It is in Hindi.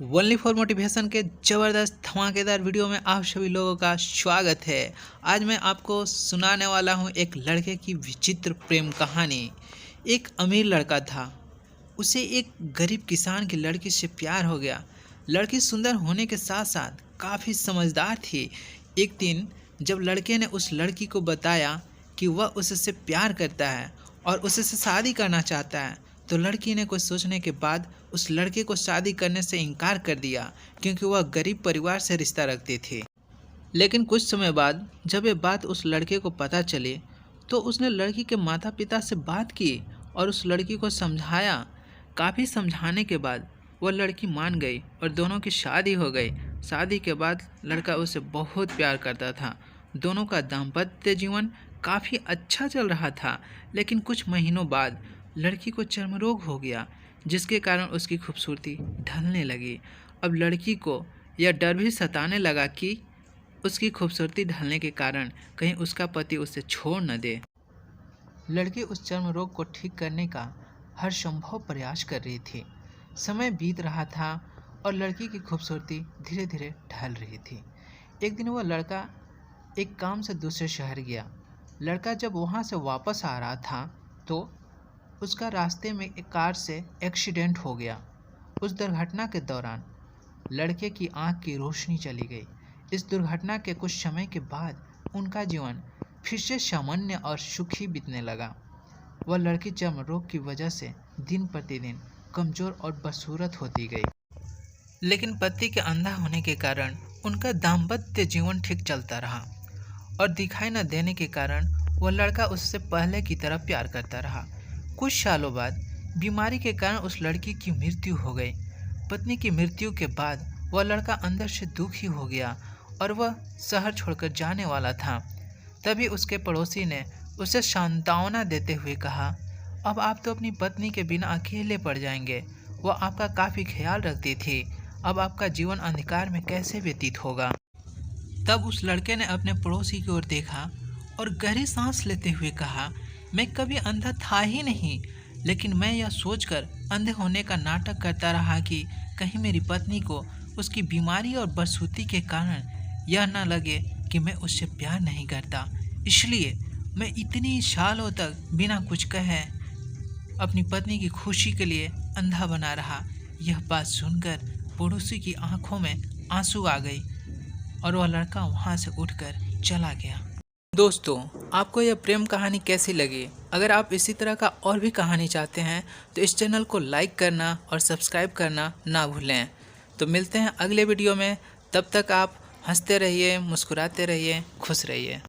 ओनली फॉर मोटिवेशन के ज़बरदस्त धमाकेदार वीडियो में आप सभी लोगों का स्वागत है। आज मैं आपको सुनाने वाला हूं एक लड़के की विचित्र प्रेम कहानी। एक अमीर लड़का था, उसे एक गरीब किसान की लड़की से प्यार हो गया। लड़की सुंदर होने के साथ साथ काफ़ी समझदार थी। एक दिन जब लड़के ने उस लड़की को बताया कि वह उससे प्यार करता है और उससे शादी करना चाहता है, तो लड़की ने कुछ सोचने के बाद उस लड़के को शादी करने से इनकार कर दिया, क्योंकि वह गरीब परिवार से रिश्ता रखती थी। लेकिन कुछ समय बाद जब ये बात उस लड़के को पता चली, तो उसने लड़की के माता पिता से बात की और उस लड़की को समझाया। काफ़ी समझाने के बाद वह लड़की मान गई और दोनों की शादी हो गई। शादी के बाद लड़का उसे बहुत प्यार करता था। दोनों का दाम्पत्य जीवन काफ़ी अच्छा चल रहा था। लेकिन कुछ महीनों बाद लड़की को चर्म रोग हो गया, जिसके कारण उसकी खूबसूरती ढलने लगी। अब लड़की को यह डर भी सताने लगा कि उसकी खूबसूरती ढलने के कारण कहीं उसका पति उसे छोड़ न दे। लड़की उस चर्म रोग को ठीक करने का हर संभव प्रयास कर रही थी। समय बीत रहा था और लड़की की खूबसूरती धीरे धीरे ढल रही थी। एक दिन वह लड़का एक काम से दूसरे शहर गया। लड़का जब वहाँ से वापस आ रहा था तो उसका रास्ते में एक कार से एक्सीडेंट हो गया। उस दुर्घटना के दौरान लड़के की आंख की रोशनी चली गई। इस दुर्घटना के कुछ समय के बाद उनका जीवन फिर से सामान्य और सुखी बीतने लगा। वह लड़की चर्म रोग की वजह से दिन प्रतिदिन कमज़ोर और बदसूरत होती गई। लेकिन पति के अंधा होने के कारण उनका दाम्पत्य जीवन ठीक चलता रहा और दिखाई न देने के कारण वह लड़का उससे पहले की तरह प्यार करता रहा। कुछ सालों बाद बीमारी के कारण उस लड़की की मृत्यु हो गई। पत्नी की मृत्यु के बाद वह लड़का अंदर से दुखी हो गया और वह शहर छोड़कर जाने वाला था। तभी उसके पड़ोसी ने उसे सांत्वना देते हुए कहा, अब आप तो अपनी पत्नी के बिना अकेले पड़ जाएंगे। वह आपका काफ़ी ख्याल रखती थी। अब आपका जीवन अंधकार में कैसे व्यतीत होगा। तब उस लड़के ने अपने पड़ोसी की ओर देखा और गहरी सांस लेते हुए कहा, मैं कभी अंधा था ही नहीं, लेकिन मैं यह सोचकर अंधे होने का नाटक करता रहा कि कहीं मेरी पत्नी को उसकी बीमारी और बदसूरती के कारण यह न लगे कि मैं उससे प्यार नहीं करता। इसलिए मैं इतनी सालों तक बिना कुछ कहे अपनी पत्नी की खुशी के लिए अंधा बना रहा। यह बात सुनकर पड़ोसी की आंखों में आंसू आ गई और वह लड़का वहाँ से उठकर चला गया। दोस्तों, आपको यह प्रेम कहानी कैसी लगी? अगर आप इसी तरह का और भी कहानी चाहते हैं तो इस चैनल को लाइक करना और सब्सक्राइब करना ना भूलें। तो मिलते हैं अगले वीडियो में। तब तक आप हंसते रहिए, मुस्कुराते रहिए, खुश रहिए।